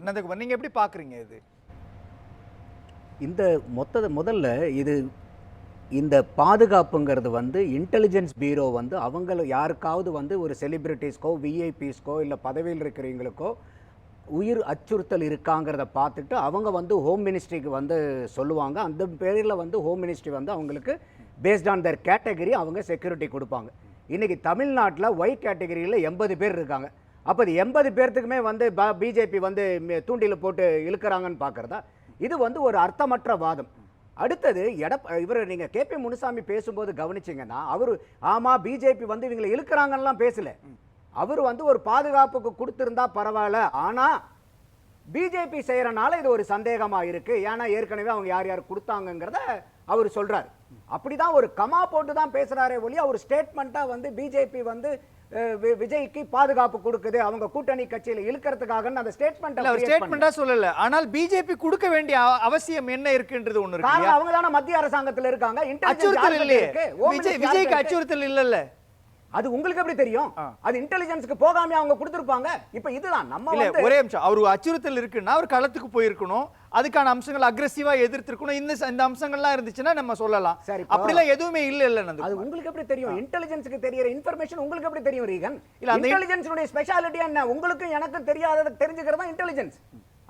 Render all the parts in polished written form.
நந்தகுமார், நீங்க எப்படி பாக்குறீங்க இது? இந்த முதல்ல இது இந்த பாதுகாப்புங்கிறது வந்து இன்டெலிஜென்ஸ் பீரோ வந்து அவங்க யாருக்காவது வந்து ஒரு செலிபிரிட்டிஸ்க்கோ விஐபிஸ்க்கோ இல்லை பதவியில் இருக்கிறவங்களுக்கோ உயிர் அச்சுறுத்தல் இருக்காங்கிறத பார்த்துட்டு அவங்க வந்து ஹோம் மினிஸ்ட்ரிக்கு வந்து சொல்லுவாங்க. அந்த பேரில் வந்து ஹோம் மினிஸ்ட்ரி வந்து அவங்களுக்கு பேஸ்ட் ஆன் தர் கேட்டகரி அவங்க செக்யூரிட்டி கொடுப்பாங்க. இன்றைக்கி தமிழ்நாட்டில் ஒய் கேட்டகரியில் 80 பேர் இருக்காங்க. அப்போ இது 80 பேர்த்துக்குமே வந்து பிஜேபி வந்து தூண்டில் போட்டு இழுக்கிறாங்கன்னு பார்க்குறதா? இது வந்து ஒரு அர்த்தமற்ற வாதம். அடுத்தது இவர் நீங்கள் கேபி முனுசாமி பேசும்போது கவனிச்சிங்கன்னா அவர் ஆமாம் பிஜேபி வந்து இவங்களை இழுக்கிறாங்கலாம் பேசல. அவர் வந்து ஒரு பாதுகாப்புக்கு கொடுத்துருந்தா பரவாயில்ல, ஆனால் பிஜேபி செய்கிறனால இது ஒரு சந்தேகமாக இருக்குது, ஏன்னா ஏற்கனவே அவங்க யார் யார் கொடுத்தாங்கங்கிறத அவர் சொல்கிறார். அப்படிதான் ஒரு கமா போட்டு தான் பேசுகிறாரே ஒழிய அவர் ஸ்டேட்மெண்ட்டாக வந்து பிஜேபி வந்து விஜய்க்கு பாதுகாப்பு கொடுக்குது அவங்க கூட்டணி கட்சியில இழுக்கிறதுக்காக அந்த ஸ்டேட்மெண்டா சொல்லல. ஆனால் பிஜேபி கொடுக்க வேண்டிய அவசியம் என்ன இருக்குன்றது ஒண்ணு இருக்கு. அவங்க தான மத்திய அரசாங்கத்தில் இருக்காங்க. அச்சுறுத்தல் இல்லையே, விஜய்க்கு அச்சுறுத்தல் இல்லல்ல. அது உங்களுக்கு எப்படி தெரியும்? அது இன்டெலிஜென்ஸ்க்கு போகாம அவங்க கொடுத்திருப்பாங்க. இப்போ இதுதான் நம்ம வந்து ஒரே நிமிஷம், அவரு அச்சுறுத்தல் இருக்குன்னா அவர் களத்துக்கு போயிருக்கணும், அதுக்கான அம்சங்கள் அக்ரெசிவா எதிர்த்திருக்கணும். இந்த அம்சங்கள்லாம் இருந்துச்சுன்னா நம்ம சொல்லலாம். அப்படிலாம் எதுவுமே இல்ல. அது உங்களுக்கு எப்படி தெரியும்? இன்டெலிஜென்ஸ்க்கு தெரியற இன்ஃபர்மேஷன் உங்களுக்கு எப்படி தெரியும் ரீகன்? இல்ல அந்த இன்டெலிஜென்ஸ்னுடைய ஸ்பெஷாலிட்டி என்ன? உங்களுக்கு எனக்கு தெரியாதத தெரிஞ்சுக்கிறதா இன்டெலிஜென்ஸ்.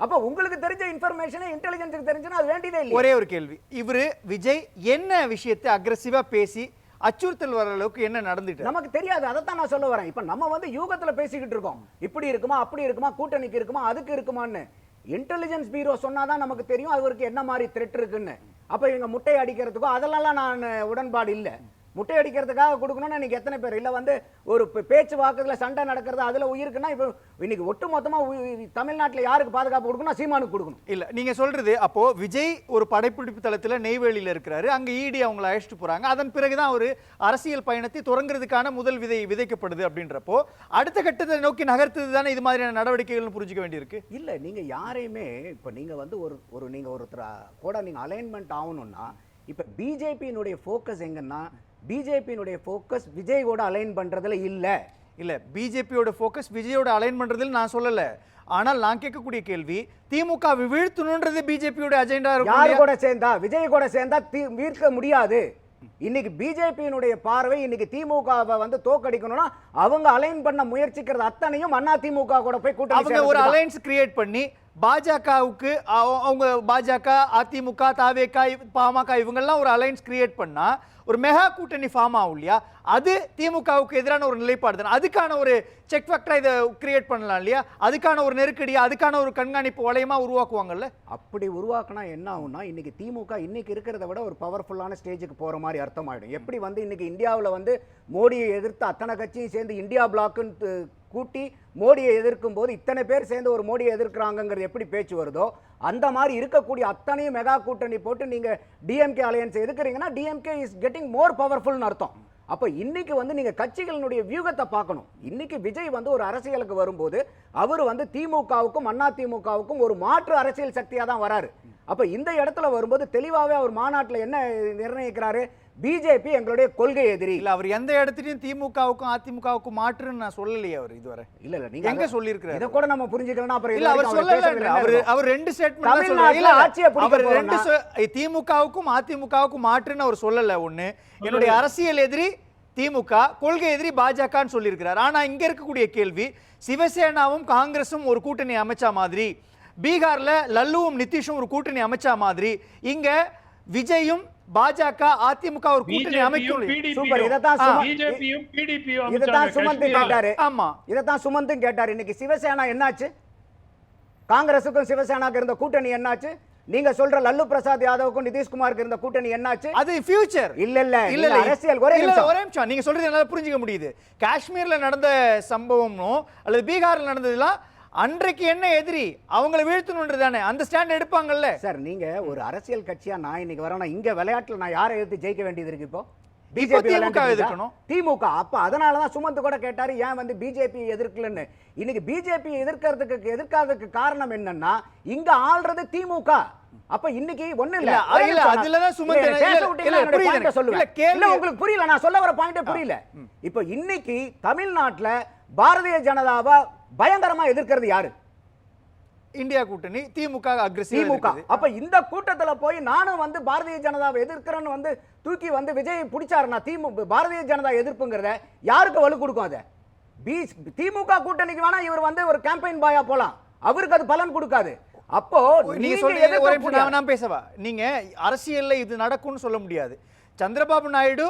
அப்ப உங்களுக்கு தெரிஞ்ச இன்ஃபர்மேஷன் இன்டெலிஜென்ஸ்க்கு தெரிஞ்சுனா அது வேண்டியதே இல்லை. ஒரே ஒரு கேள்வி, இவரு விஜய் என்ன விஷயத்தை அக்ரெசிவா பேசி அச்சுறுத்தல் வர அளவுக்கு என்ன நடந்துட்டு நமக்கு தெரியாது. அதைத்தான் நான் சொல்ல வரேன். இப்ப நம்ம வந்து யூகத்துல பேசிக்கிட்டு இருக்கோம், இப்படி இருக்குமா அப்படி இருக்குமா கூட்டணிக்கு இருக்குமா அதுக்கு இருக்குமான்னு. இன்டெலிஜென்ஸ் பீரோ சொன்னாதான் நமக்கு தெரியும் அவருக்கு என்ன மாதிரி த்ரெட் இருக்குன்னு. அப்ப இவங்க முட்டை அடிக்கிறதுக்கோ அதெல்லாம் நான் உடன்பாடு இல்லை. முட்டை அடிக்கிறதுக்காக கொடுக்கணும்னு இன்னைக்கு எத்தனை பேர் இல்லை வந்து ஒரு பேச்சு வாக்குல சண்டை நடக்கிறது அதுல உயிருக்குன்னா இப்போ இன்னைக்கு ஒட்டு மொத்தமா தமிழ்நாட்டில் யாருக்கு பாதுகாப்பு கொடுக்கணும்? சீமானுக்கு கொடுக்கணும். இல்ல நீங்க சொல்றது அப்போ விஜய் ஒரு படைப்பிடிப்பு தளத்துல நெய்வேலியில இருக்கிறாரு, அங்க இடி அவங்களை அழைச்சிட்டு போறாங்க, அதன் பிறகுதான் ஒரு அரசியல் பயணத்தை தொடங்குறதுக்கான முதல் விதை விதைக்கப்படுது. அப்படின்றப்போ அடுத்த கட்டத்தை நோக்கி நகர்த்தது தானே இது மாதிரியான நடவடிக்கைகள் புரிஞ்சுக்க வேண்டியிருக்கு. இல்ல நீங்க யாரையுமே இப்ப நீங்க வந்து ஒரு நீங்க ஒருத்தர் கூட நீங்க அலைன்மெண்ட் ஆகணும்னா இப்ப பிஜேபியினுடைய ஃபோக்கஸ் எங்கன்னா பிஜேபியினுடைய ஃபோக்கஸ் விஜயோட அலைன் பண்றதுல இல்ல பிஜேபியோட ஃபோக்கஸ் விஜயோட அலைன் பண்றதுல நான் சொல்லல. ஆனால் நான் கேட்கக்கூடிய கேள்வி, திமுக வீழ்த்தணும்ன்றது பிஜேபியோட அஜெண்டா இருக்கும். யார் கூட சேர்ந்தா? விஜய் கூட சேர்ந்தா வீழ்த்த முடியாது. இன்னைக்கு பிஜேபியினுடைய பார்வை இன்னைக்கு திமுகவை வந்து தோக்கடிக்கணும்னா அவங்க அலைன் பண்ண முயற்சிக்கிறது அத்தனையும் அண்ணா திமுக கூட போய் கூட்டணி ஒரு அலைன்ஸ் கிரியேட் பண்ணி பாஜகவுக்கு அவங்க பாஜக அதிமுக தாவேகா பாமக இவங்கெல்லாம் ஒரு அலைன்ஸ் கிரியேட் பண்ணா ஒரு மெகா கூட்டணி ஃபார்ம் ஆகும் இல்லையா? அது திமுகவுக்கு எதிரான ஒரு நிலைப்பாடு தான். அதுக்கான ஒரு செக் ஃபேக்டரா இதை கிரியேட் பண்ணலாம் இல்லையா? அதுக்கான ஒரு நெருக்கடியா அதுக்கான ஒரு கண்காணிப்பு வளையமா உருவாக்குவாங்கல்ல. அப்படி உருவாக்கினா என்ன ஆகும்னா இன்னைக்கு திமுக இன்னைக்கு இருக்கிறத விட ஒரு பவர்ஃபுல்லான ஸ்டேஜுக்கு போற மாதிரி அர்த்தம் ஆயிடும். எப்படி வந்து இன்னைக்கு இந்தியாவில் வந்து மோடியை எதிர்த்து அத்தனை கட்சியும் சேர்ந்து இந்தியா பிளாக்குன்னு கூட்டி மோடியை எதிர்க்கும் போது இத்தனை பேர் சேர்ந்து ஒரு மோடியை எதிர்க்கிறாங்கிறது எப்படி பேச்சு வருதோ அந்த மாதிரி இருக்கக்கூடிய அத்தனையும் மெகா கூட்டணி போட்டு நீங்க டிஎம்கே அலையன்ஸ் எதுக்குறீங்கன்னா டிஎம்கே இஸ் கெட்டிங் மோர் பவர்ஃபுல்னு அர்த்தம். அப்ப இன்னைக்கு வந்து நீங்க கட்சிகளுடைய வியூகத்தை பார்க்கணும். இன்னைக்கு விஜய் வந்து ஒரு அரசியலுக்கு வரும்போது அவர் வந்து திமுகவுக்கும் அண்ணா திமுகவுக்கும் ஒரு மாற்று அரசியல் சக்தியா தான் வராரு. அப்ப இந்த இடத்துல வரும்போது தெளிவாவே அவர் மாநாட்டில் என்ன நிர்ணயிக்கிறாரு? பிஜேபி எங்களுடைய கொள்கை எதிரி. இல்ல அவர் எந்த இடத்துலயும் திமுகவுக்கும் அதிமுகவுக்கும் மாற்றுன்னு நான் சொல்லலையே அவர் இதுவரை. இல்ல நீங்க எங்க சொல்லிருக்காரு? இத கூட நம்ம புரிஞ்சுக்கலாம். அப்புறம் இல்ல அவர் சொல்லல. அவர் ரெண்டு ஸ்டேட்மென்ட் சொல்லல. அவர் ரெண்டு திமுகவுக்கும் அதிமுகவுக்கும் மாற்றுன்னு அவர் சொல்லல. ஒண்ணு என்னுடைய அரசியல் எதிரி திமுக, கொள்கை எதிரி பாஜகன்னு சொல்லியிருக்கிறார். ஆனா இங்க இருக்கக்கூடிய கேள்வி, சிவசேனாவும் காங்கிரசும் ஒரு கூட்டணி அமைச்சா மாதிரி, பீகார்ல லல்லுவும் நிதிஷும் ஒரு கூட்டணி அமைச்சா மாதிரி, இங்க விஜயும் பாஜக அதிமுக ஒரு கூட்டணி அமைக்கும். சூப்பர். இததான் சுமந்த் கேட்டாரு. ஆமா, இததான் சுமந்தும் கேட்டாரு. இன்னைக்கு சிவசேனா என்னாச்சு? காங்கிரசுக்கும் சிவசேனாக்கு இருந்த கூட்டணி என்னாச்சு? நீங்க சொல்ற லல்லு பிரசாத் யாதவுக்கும் நிதிஷ்குமாருக்கு இருந்த கூட்டணி என்னாச்சு? அது ஃபியூச்சர். இல்ல அரசியல். ஒரே நிமிஷம், நீங்க சொல்றது என்னால புரிஞ்சுக்க முடியுது. காஷ்மீர்ல நடந்த சம்பவமோ அல்லது பீகார்ல நடந்ததுலாம் அன்றைக்கு என்ன எதிரி அவங்களை வீழ்த்தணும்ன்றது தானே, அந்த ஸ்டாண்ட் எடுப்பாங்கல்ல. சார் நீங்க ஒரு அரசியல் கட்சியா நான் இன்னைக்கு வரேன்னா இங்க விளையாட்டுல நான் யாரை எதிர்த்து ஜெயிக்க வேண்டியது இருக்கு? இப்போ திமுக. அப்ப அதனாலதான் சுமந்த் கூட கேட்டாரு ஏன் வந்து பிஜேபி எதிர்க்கலன்னு. இன்னைக்கு பிஜேபி எதிர்க்காததுக்கு காரணம் என்னன்னா இங்க ஆள்றது திமுக. அப்ப இன்னைக்கு ஒண்ணு இல்ல. அதுலதான் சுமந்த் சொல்லுவேன். உங்களுக்கு புரியல, நான் சொல்ல வர பாயிண்ட் புரியல. இப்ப இன்னைக்கு தமிழ்நாட்டுல பாரதிய ஜனதாவை பயங்கரமா எதிர்க்கிறது யாரு? இந்தியா கூட்டணி திமுக திமுக. அப்ப இந்த கூட்டத்துல போய் நானும் வந்து பாரதிய ஜனதாவை எதிர்க்கிறேன்னு வந்து தூக்கி வந்து விஜய் பிடிச்சாருன்னா பாரதிய ஜனதா எதிர்ப்புங்கிறத யாருக்கு வலு கொடுக்கும்? அதை திமுக கூட்டணிக்கு வேணா இவர் வந்து ஒரு கேம்பெயின் பாயா போலாம், அவருக்கு அது பலன் கொடுக்காது. அப்போ நீங்க சொல்றீங்க, நான் பேசவா? நீங்க அரசியல்ல இது நடக்கும்னு சொல்ல முடியாது. சந்திரபாபு நாயுடு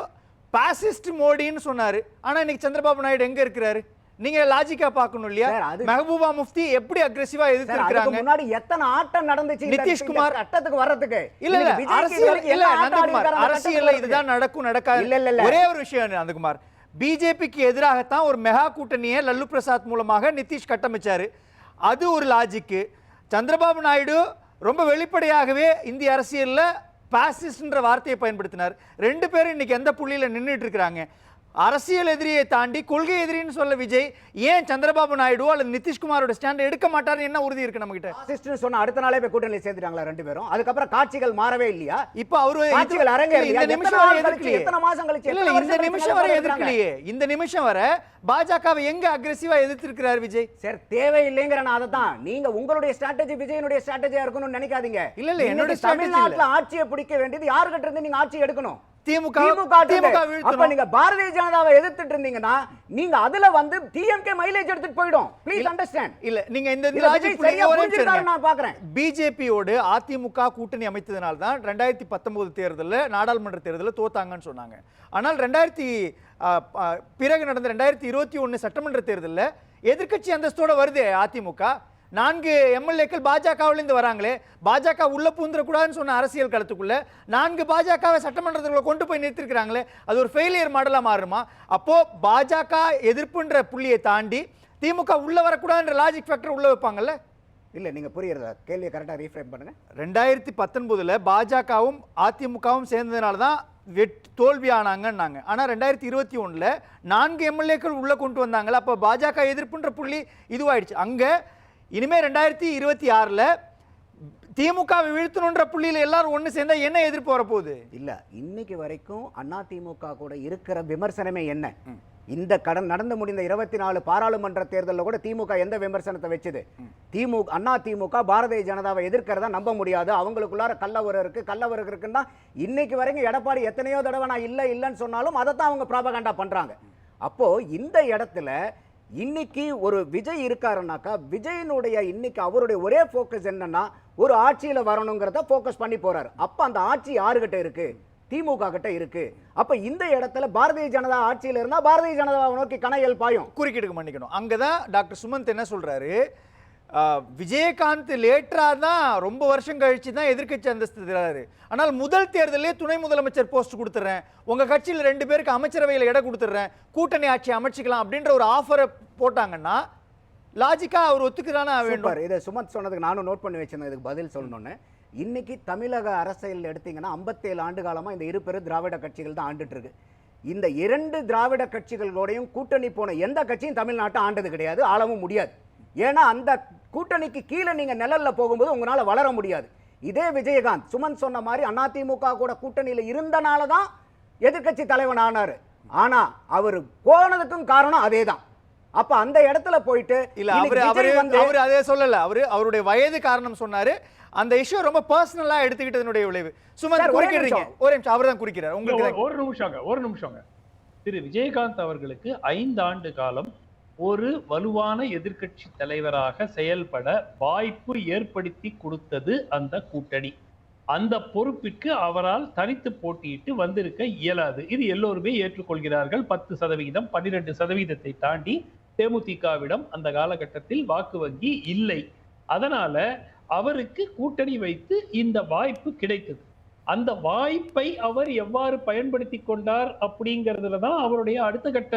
பாசிஸ்ட் மோடின்னு சொன்னாரு, ஆனா இன்னைக்கு சந்திரபாபு நாயுடு எங்க இருக்கிறாரு? நீங்க லாஜிக்கா பார்க்கணும் இல்லையா? மெஹபூபா முஃப்தி எப்படி அக்ரெசிவா எதிர்த்திருக்காங்க, முன்னாடி எத்தனை ஆட்டம் நடந்துச்சு நிதிஷ்குமார் அட்டத்துக்கு வர்றதுக்கு. இல்ல நந்தகுமார், அரசியல்ல இதுதான் நடக்கும் நடக்காது. ஒரே ஒரு விஷயம் நந்தகுமார், பிஜேபிக்கு எதிராகத்தான் ஒரு மெகா கூட்டணியை லல்லு பிரசாத் மூலமாக நிதிஷ் கட்டமைச்சாரு. அது ஒரு லாஜிக்கு. சந்திரபாபு நாயுடு ரொம்ப வெளிப்படையாகவே இந்திய அரசியல்ல பாசிஸ்ட்ன்ற வார்த்தையை பயன்படுத்தினார். ரெண்டு பேரும் இன்னைக்கு எந்த புள்ளியில நின்றுட்டு இருக்கிறாங்க? அரசியல் எதிரியை தாண்டி கொள்கை எதிரின்னு சொல்ல விஜய் ஏன் சந்திரபாபு நாயுடு அல்லது நிதிஷ்குமாரோட ஸ்டாண்ட் எடுக்க மாட்டாருன்னு என்ன உறுதி இருக்கு நம்ம கிட்ட? சொன்ன அடுத்த நாளே போய் கூட்டணியில் சேர்த்துட்டாங்களா ரெண்டு பேரும்? அதுக்கப்புறம் காட்சிகள் மாறவே இல்லையா? இப்ப அவரு காட்சிகள் அரங்கேறலையா? இந்த நிமிஷம் வரை எதிர்க்கலையே. எத்தனை மாசம் கழிச்சு? இல்ல இந்த நிமிஷம் வரை எதிர்க்கலையே. இந்த நிமிஷம் வரை பாஜகவை எங்க அக்ரெசிவா எதிர்த்திருக்கிறார் விஜய்? சார் தேவையில்லைங்கிற நான் அதான். நீங்க உங்களுடைய ஸ்ட்ராட்டஜி விஜயனுடைய ஸ்ட்ராட்டஜியா இருக்கணும்னு நினைக்காதீங்க. இல்ல என்னோட தமிழ்நாட்டுல ஆட்சியை பிடிக்க வேண்டியது யாருகிட்ட இருந்து நீங்க ஆட்சி எடுக்கணும்? திமுக. அப்ப நீங்க பாரதிய ஜனதாவை எதிர்த்துட்டு இருந்தீங்கன்னா நீங்க அதுல வந்து டிஎம்கே மைலேஜ் எடுத்துட்டு போய்டும். Please understand. இல்ல நீங்க இந்த லாஜிக் நான் பாக்குறேன். பிஜேபியோடு அதிமுக கூட்டணி அமைத்ததனால தான் 2019 தேர்தல்ல நாடாளுமன்ற தேர்தலில் தோத்தாங்கன்னு சொன்னாங்க. ஆனால் பிறகு நடந்த 2021 சட்டமன்ற தேர்தலில் எதிர்க்கட்சி அந்தஸ்தோட வருது அதிமுக. 4 எம்எல்ஏக்கள் பாஜகவிலிருந்து வராங்களே, பாஜக உள்ள பூந்துடக்கூடாதுன்னு சொன்ன அரசியல் களத்துக்குள்ள 4 பாஜகவை சட்டமன்றத்துக்குள்ள கொண்டு போய் நிறுத்திருக்கிறாங்களே, அது ஒரு ஃபெயிலியர் மாடலா மாறுமா? அப்போ பாஜக எதிர்ப்புன்ற புள்ளியை தாண்டி திமுக உள்ள வரக்கூடாதுன்ற லாஜிக் ஃபேக்டர் உள்ள வைப்பாங்கல்ல? இல்ல நீங்க புரியுறதா? கேள்வியை கரெக்டா ரீஃப்ரேம் பண்ணுங்க. 2019 பாஜகவும் அதிமுகவும் சேர்ந்ததுனால தான் தோல்வி ஆனாங்கன்னாங்க. ஆனா 2021 4 எம்எல்ஏக்கள் உள்ள கொண்டு வந்தாங்கல்ல, அப்ப பாஜக எதிர்ப்புன்ற புள்ளி இதுவாயிடுச்சு. அங்க இனிமே 2026 திமுகவை வீழ்த்தணுன்ற புள்ளியில எல்லாரும் ஒண்ணு சேர்ந்தா என்ன எதிர்ப்பு வரப்போகுது? இல்ல இன்னைக்கு வரைக்கும் அதிமுக கூட இருக்கிற விமர்சனமே என்ன? இந்த நடந்து முடிந்த 24 பாராளுமன்ற தேர்தலில் கூட திமுக எந்த விமர்சனத்தை வச்சது? அதிமுக பாரதிய ஜனதாவை எதிர்க்கிறதா நம்ப முடியாது, அவங்களுக்குள்ளார கள்ளவரம் இருக்குன்னா இன்னைக்கு வரைக்கும் எடப்பாடி எத்தனையோ தடவை நான் இல்லைன்னு சொன்னாலும் அதைத்தான் அவங்க ப்ராபகண்டா பண்றாங்க. அப்போ இந்த இடத்துல இன்னைக்கு ஒரு விஜய் இருக்காருனாக்கா, விஜயனுடைய இன்னைக்கு அவருடைய ஒரே ஃபோக்கஸ் என்னன்னா ஒரு ஆட்சியில வரணுங்கிறத ஃபோக்கஸ் பண்ணி போறாரு. அப்ப அந்த ஆட்சி யாருகிட்ட இருக்கு? திமுக கிட்ட இருக்கு. அப்ப இந்த இடத்துல பாரதிய ஜனதா ஆட்சியில இருந்தா பாரதிய ஜனதாவை நோக்கி கணையல் பாயும். குறுக்கிடுக்க மன்னிக்கணும். அங்கதான் டாக்டர் சுமந்த் என்ன சொல்றாரு, விஜயகாந்த் லேட்டரா தான் ரொம்ப வருஷம் கழிச்சு தான் எதிர்க்கட்சி அந்தஸ்து தராரு. ஆனால் முதல் தேர்தலே துணை முதலமைச்சர் போஸ்ட் கொடுத்துறேன், உங்க கட்சியில் 2 பேருக்கு அமைச்சரவையில் இடம் கொடுத்துறேன், கூட்டணி ஆட்சி அமைச்சிக்கலாம் அப்படின்ற ஒரு ஆஃபரை போட்டாங்கன்னா லாஜிக்கா அவர் ஒத்துக்கிறானா வேண்டும்? இதை சுமந்த் சொன்னதுக்கு நானும் நோட் பண்ணி வச்சிருந்தேன், இதுக்கு பதில் சொல்லணும்னு. இன்னைக்கு தமிழக அரசியல் எடுத்தீங்கன்னா 57 ஆண்டு காலமா இந்த இரு பெரு திராவிட கட்சிகள் தான் ஆண்டுட்டு இருக்கு. இந்த 2 திராவிட கட்சிகளோடையும் கூட்டணி போன எந்த கட்சியும் தமிழ்நாட்டை ஆண்டது கிடையாது, ஆளவும் முடியாது. ஏன்னா அந்த கூட்டணிக்கு கீழே நீங்க நிழல்ல போகும்போது உங்களால வளர முடியாது. இதே விஜயகாந்த் சுமன் சொன்ன மாதிரி அதிமுக கூட கூட்டணியில இருந்தனால தான் எதிர்க்கட்சி தலைவன் ஆனாரு. ஆனா அவர் போனதுக்கும் காரணம் அதேதான். அப்ப அந்த இடத்துல போயிட்டு இல்ல அவரு அதே சொல்லல, அவருடைய வயது காரணம் சொன்னாரு. அந்த இஷ்யூ ரொம்ப பர்சனலா எடுத்துக்கிட்டதனுடைய விளைவு. சுமன் குறுக்கிடுறீங்க, ஒரு நிமிஷம் அவர் தான் குறுக்கிறார். உங்களுக்கு ஒரு நிமிஷங்க. திரு விஜயகாந்த் அவர்களுக்கு 5 ஆண்டு காலம் ஒரு வலுவான எதிர்க்கட்சி தலைவராக செயல்பட வாய்ப்பு ஏற்படுத்தி கொடுத்தது அந்த கூட்டணி. அந்த பொறுப்பிற்கு அவரால் தனித்து போட்டியிட்டு வந்திருக்க இயலாது. இது எல்லோருமே ஏற்றுக்கொள்கிறார்கள். 10%, 12% தாண்டி தேமுதிகவிடம் அந்த காலகட்டத்தில் வாக்கு வங்கி இல்லை. அதனால அவருக்கு கூட்டணி வைத்து இந்த வாய்ப்பு கிடைத்தது. அந்த வாய்ப்பை அவர் எவ்வாறு பயன்படுத்தி கொண்டார் அப்படிங்கிறதுல தான் அவருடைய அடுத்த கட்ட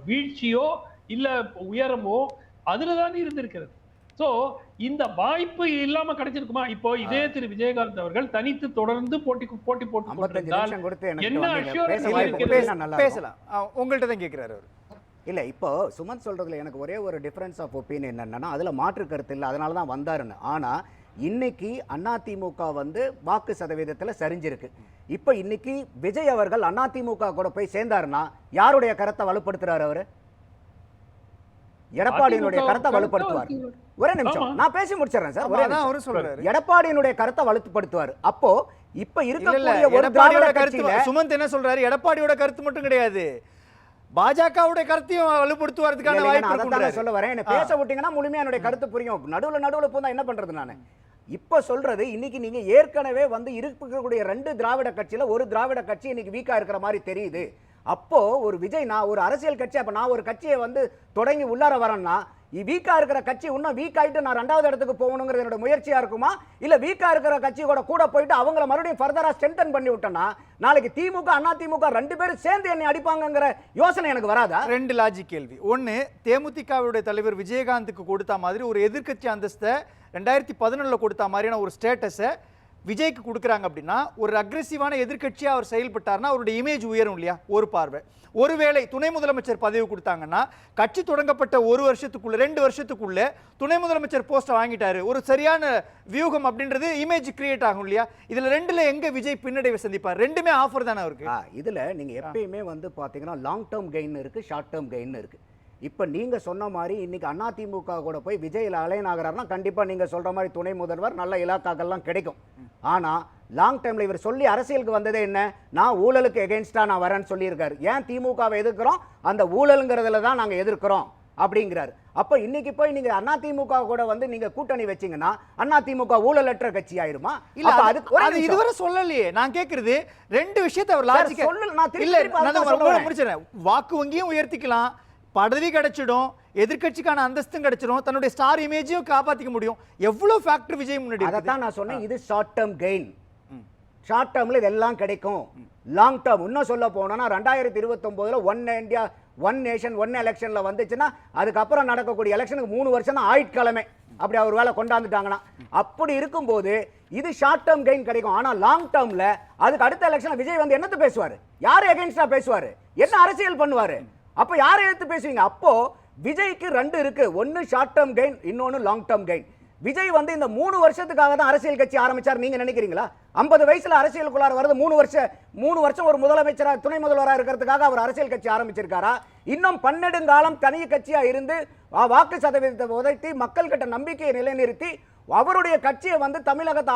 வீழ்ச்சியோ இல்ல உயரமோ அதுலதான் இருந்திருக்கிறது. சோ இந்த வாய்ப்பு இல்லாம கிடைச்சிருக்குமா? இப்போ இதே திரு விஜயகாந்த் அவர்கள் தனித்து தொடர்ந்து போட்டி போட்டு என்ன பேசலாம், உங்கள்கிட்ட தான் கேட்கிறாரு அவர். இல்ல இப்போ சுமன் சொல்றதுல எனக்கு ஒரே ஒரு டிஃபரன்ஸ் ஆஃப் ஒப்பீனியன் என்னன்னா, அதுல மாற்று கருத்து இல்லை, அதனால தான் வந்தாருன்னு. ஆனா இன்னைக்கு அதிமுக வந்து வாக்கு சதவீதத்துல சரிஞ்சிருக்கு. இப்ப இன்னைக்கு விஜய் அவர்கள் அதிமுக கூட போய் சேர்ந்தாருன்னா யாருடைய கருத்தை வலுப்படுத்துறாரு அவரு? எடப்பாடியினுடைய கருத்தை வலுப்படுத்துவார். ஒரே நிமிஷம் நான் பேசி முடிச்சிடறேன் சார். ஒரே அதான் அவரு சொல்றாரு. எடப்பாடியினுடைய கருத்தை வலுப்படுத்துவார். அப்போ இப்ப இல்ல, இருக்கக்கூடிய ஒரு எடப்பாடியோட திராவிட கருத்து கட்சியில சுமந்த் என்ன சொல்றாரு, எடப்பாடியோட கருத்து மட்டும் கிடையாது, பாஜகவுடைய கருத்தையும் வலுப்படுத்துவதற்கான வாய்ப்பு அதான் இருக்குன்றாரு. சொல்ல வரேன். என்ன பேச விட்டீங்கன்னா முழுமையா என்னுடைய கருத்து புரியும். நடுவுல போந்தா என்ன பண்றது நானு? இப்ப சொல்றது இன்னைக்கு நீங்க ஏற்கனவே வந்து இருக்கக்கூடிய 2 திராவிட கட்சியில ஒரு திராவிட கட்சி இன்னைக்கு வீக்கா இருக்கிற மாதிரி தெரியுது. அப்போ ஒரு விஜய், நான் ஒரு அரசியல் கட்சி, அப்ப நான் ஒரு கட்சியை வந்து தொடங்கி உள்ளார வரேன்னா வீக்கா இருக்கிற கட்சி இன்னும் வீக் ஆயிட்டு நான் 2வது இடத்துக்கு போகணுங்கிறது என்னோட முயற்சியா இருக்குமா? இல்ல வீக்கா இருக்கிற கட்சி கூட போயிட்டு அவங்கள மறுபடியும் ஃபர்தரா ஸ்ட்ரென்தன் பண்ணி விட்டேன்னா நாளைக்கு திமுக அண்ணா திமுக 2 பேரும் சேர்ந்து என்னை அடிப்பாங்கங்கிற யோசனை எனக்கு வராதா? 2 லாஜிக் கேள்வி. ஒன்னு, தேமுதிகவுடைய தலைவர் விஜயகாந்துக்கு கொடுத்த மாதிரி ஒரு எதிர்க்கட்சி அந்தஸ்தை 2011 கொடுத்த மாதிரியான ஒரு ஸ்டேட்டஸை விஜய்க்கு கொடுக்குறாங்க அப்படின்னா ஒரு அக்ரெசிவான எதிர்க்கட்சியா அவர் செயல்பட்டார்னா அவருடைய இமேஜ் உயரும் இல்லையா? ஒரு பார்வை. ஒருவேளை துணை முதலமைச்சர் பதவி கொடுத்தாங்கன்னா கட்சி தொடங்கப்பட்ட 1 வருஷத்துக்குள்ள 2 வருஷத்துக்குள்ள துணை முதலமைச்சர் போஸ்ட்டை வாங்கிட்டாரு, ஒரு சரியான வியூகம் அப்படின்றது இமேஜ் கிரியேட் ஆகும் இல்லையா? இதுல 2ல எங்க விஜய் பின்னடைவை சந்திப்பார்? 2மே ஆஃபர் தானே அவருக்கு. இதுல நீங்க எப்பயுமே வந்து பாத்தீங்கன்னா லாங் டேர்ம் கெயின் இருக்கு, ஷார்ட் டேர்ம் கெயின் இருக்கு. இப்ப நீங்க சொன்ன மாதிரி இன்னைக்கு அதிமுக கூட போய் விஜய்ல அலைன் ஆகிறாருன்னா கண்டிப்பா நீங்க சொல்ற மாதிரி துணை முதல்வர் நல்ல இலாக்காக்கள்லாம் கிடைக்கும். ஆனா லாங் டைம்ல இவர் சொல்லி அரசியலுக்கு வந்ததே என்ன? நான் ஊழலுக்கு எகென்ஸ்டா நான் வரேன்னு சொல்லியிருக்காரு. ஏன் திமுகவை எதிர்க்கிறோம்? அந்த ஊழலுங்கிறதுல தான் நாங்க எதிர்க்கிறோம் அப்படிங்கிறாரு. அப்ப இன்னைக்கு போய் நீங்க அதிமுக கூட வந்து நீங்க கூட்டணி வச்சீங்கன்னா அதிமுக ஊழலற்ற கட்சி ஆயிருமா? இல்ல, அது இதுவரை சொல்லலையே. நான் கேக்குறது 2 விஷயத்தை அவர் லாஜிக்கா முடிச்சிடறேன். வாக்கு வங்கியும் உயர்த்திக்கலாம், பதவி கிடைச்சிடும், எதிர்க்கட்சிக்கான அந்தஸ்தும் கிடைச்சிடும், தன்னுடைய ஸ்டார் இமேஜையும் காப்பாத்திக்க முடியும். எவ்வளவு ஃபேக்டர் விஜய் முன்னாடி. அதான் நான் சொன்னேன், இது ஷார்ட் டேர்ம் கெயின். ஷார்ட் டேர்ம்ல இதெல்லாம் கிடைக்கும். லாங் டேர்ம் இன்னும் சொல்ல போனோம்னா 2029 one India one nation one எலெக்ஷன்ல வந்துச்சுன்னா அதுக்கப்புறம் நடக்கக்கூடிய எலெக்ஷனுக்கு 3 வருஷம் தான் ஆயுட்காலமே. அப்படி அவர் வேலை கொண்டாந்துட்டாங்கன்னா அப்படி இருக்கும்போது இது ஷார்ட் டேர்ம் கெயின் கிடைக்கும். ஆனா லாங் டேர்ம்ல அதுக்கு அடுத்த எலெக்ஷன்ல விஜய் வந்து என்னத்து பேசுவாரு? யாரு எகென்ஸ்டா பேசுவாரு? என்ன அரசியல் பண்ணுவாரு? அப்ப யாரை எடுத்து பேசுவீங்க? அப்போ விஜய்க்கு 2 இருக்கு. ஒன்னு ஷார்ட் டேர்ம் கெயின், இன்னொன்னு லாங் டேர்ம் கெயின். விஜய் வந்து இந்த 3 வருஷத்துக்காக தான் அரசியல் கட்சி ஆரம்பிச்சார் நீங்க நினைக்கிறீங்களா? 50 வயசுல அரசியலுக்குள்ளார வருது 3 வருஷம் ஒரு முதலமைச்சரா துணை முதல்வரா இருக்கிறதுக்காக அவர் அரசியல் கட்சி ஆரம்பிச்சிருக்காரா? இன்னும் 12 காலம் தனி கட்சியா இருந்து வாக்கு சதவீதத்தை உதைத்து மக்கள் கிட்ட நம்பிக்கையை நிலைநிறுத்தி அவருடைய கட்சியை வந்து தமிழகத்தை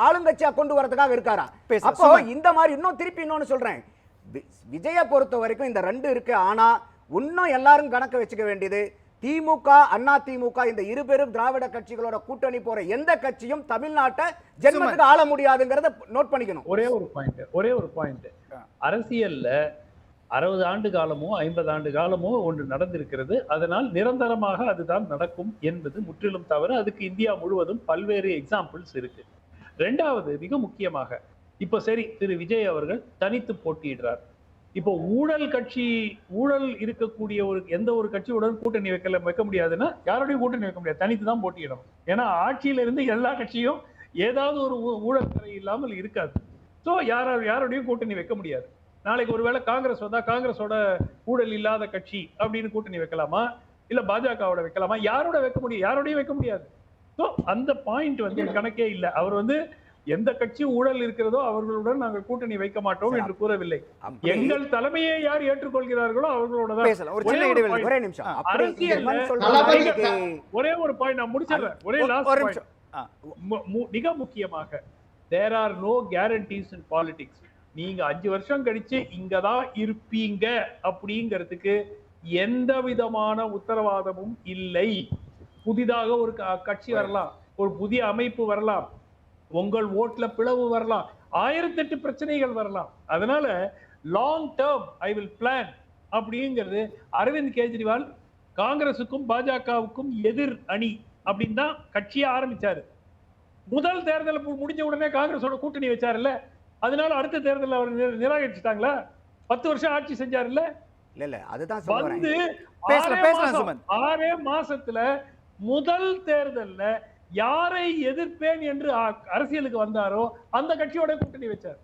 ஆளுங்கட்சியா கொண்டு வரதுக்காக இருக்காரா? அப்போ இந்த மாதிரி இன்னொன்னு சொல்றேன், விஜய பொறுத்த வரைக்கும் இந்த 2 இருக்கு. ஆனா இன்னும் எல்லாரும் கணக்கு வச்சுக்க வேண்டியது திமுக அண்ணா திமுக இந்த 2 பேரும் திராவிட கட்சிகளோட கூட்டணி போற எந்த கட்சியும் தமிழ்நாட்டை ஜென்மத்துக்கு ஆள முடியாதுங்கறத நோட் பண்ணிக்கணும். ஒரே ஒரு பாயிண்ட் அரசியல்ல 60 ஆண்டு காலமோ 50 ஆண்டு காலமோ ஒன்று நடந்திருக்கிறது. அதனால் நிரந்தரமாக அதுதான் நடக்கும் என்பது முற்றிலும் தவறு. அதுக்கு இந்தியா முழுவதும் பல்வேறு எக்ஸாம்பிள்ஸ் இருக்கு. 2வது மிக முக்கியமாக இப்போ சரி, திரு விஜய் அவர்கள் தனித்து போட்டியிடுறார். இப்போ ஊழல் இருக்கக்கூடிய எந்த ஒரு கட்சியுடன் கூட்டணி வைக்க முடியாதுன்னா யாரோடையும் கூட்டணி வைக்க முடியாது, தனித்து தான் போட்டியிடணும். ஏன்னா ஆட்சியில இருந்து எல்லா கட்சியும் ஏதாவது ஒரு ஊழல் துறை இல்லாமல் இருக்காது. ஸோ யாரோடையும் கூட்டணி வைக்க முடியாது. நாளைக்கு ஒருவேளை காங்கிரஸ் வந்தா காங்கிரஸோட ஊழல் இல்லாத கட்சி அப்படின்னு கூட்டணி வைக்கலாமா, இல்ல பாஜகவோட வைக்கலாமா? யாரோட வைக்க முடியும்? யாரோடையும் வைக்க முடியாது. ஸோ அந்த பாயிண்ட் வந்து கணக்கே இல்லை. அவர் வந்து எந்த கட்சி ஊழல் இருக்கிறதோ அவர்களுடன் நாங்கள் கூட்டணி வைக்க மாட்டோம் என்று கூறவில்லை. எங்கள் தலைமையை யார் ஏற்றுக்கொள்கிறார்களோ அவர்களோட தான். ஒரே ஒரு பாயிண்ட் நான் முடிச்சிடுறேன். ஒரே லாஸ்ட் மிக முக்கியமாக, there are no guarantees in politics. நீங்க 5 வருஷம் கழிச்சு இங்கதான் இருப்பீங்க அப்படிங்கிறதுக்கு எந்த விதமான உத்தரவாதமும் இல்லை. புதிதாக ஒரு கட்சி வரலாம், ஒரு புதிய அமைப்பு வரலாம், உங்கள் ஓட்ல பிளவு வரலாம், 1008 பிரச்சனைகள் வரலாம். அதனால long term I will plan அப்படிங்கிறது அரவிந்த் கெஜ்ரிவால் காங்கிரசுக்கும் பாஜகவுக்கும் எதிர் அணி அப்படின்னு தான் கட்சியை ஆரம்பிச்சாரு. முதல் தேர்தல் முடிஞ்ச உடனே காங்கிரஸோட கூட்டணி வச்சாருல்ல, அதனால அடுத்த தேர்தல் அவர் நிராகரிச்சுட்டாங்களா? 10 வருஷம் ஆட்சி செஞ்சாருல்ல. இல்ல அதுதான் வந்து 6 மாசத்துல முதல் தேர்தல்ல யாரை எதிர்ப்பேன் என்று அரசியலுக்கு வந்தாரோ அந்த கட்சியோட கூட்டணி வச்சார்.